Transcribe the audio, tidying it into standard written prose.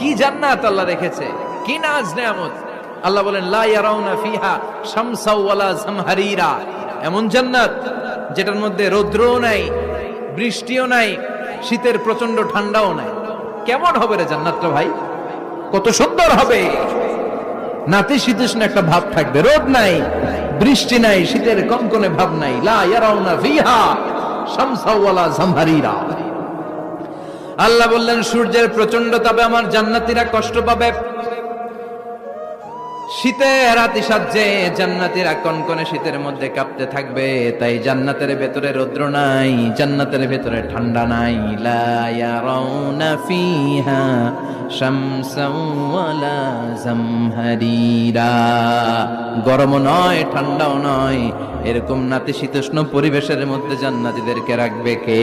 কি জান্নাত আল্লাহ রেখেছে, কি নাজ নেয়ামত। আল্লাহ বলেন লা ইয়ারাউনা ফিহা শামসা ওয়ালা জামহারিরা, এমন জান্নাত যেটার মধ্যে রৌদ্রও নাই, বৃষ্টিও নাই, শীতের প্রচন্ড ঠান্ডাও নাই। কেমন হবে রে জান্নাতটা ভাই, কত সুন্দর হবে। নাতিশীতোষ্ণ একটা ভাব থাকবে, রোদ নাই, বৃষ্টি নাই, শীতের কনকনে ভাব নাই। লা ইয়ারাউনা ফিহা শামসা ওয়ালা জামহারিরা। আল্লাহ বললেন সূর্যের প্রচন্ড তাপে আমার জান্নাতীরা কষ্ট পাবে, শীতের আতিশয্যে জান্নাতীরা কনকনে শীতের মধ্যে কাঁপতে থাকবে। তাই জান্নাতের ভেতরে রৌদ্র নাই, জান্নাতের ভেতরে ঠান্ডা নাই। লা ইয়ারাউনা ফিহা শামসাও ওয়ালা জামহারিরা, গরমও নয় ঠান্ডাও নয়, এরকম নাতিশীতোষ্ণ পরিবেশের মধ্যে জান্নাতীদেরকে রাখবে কে?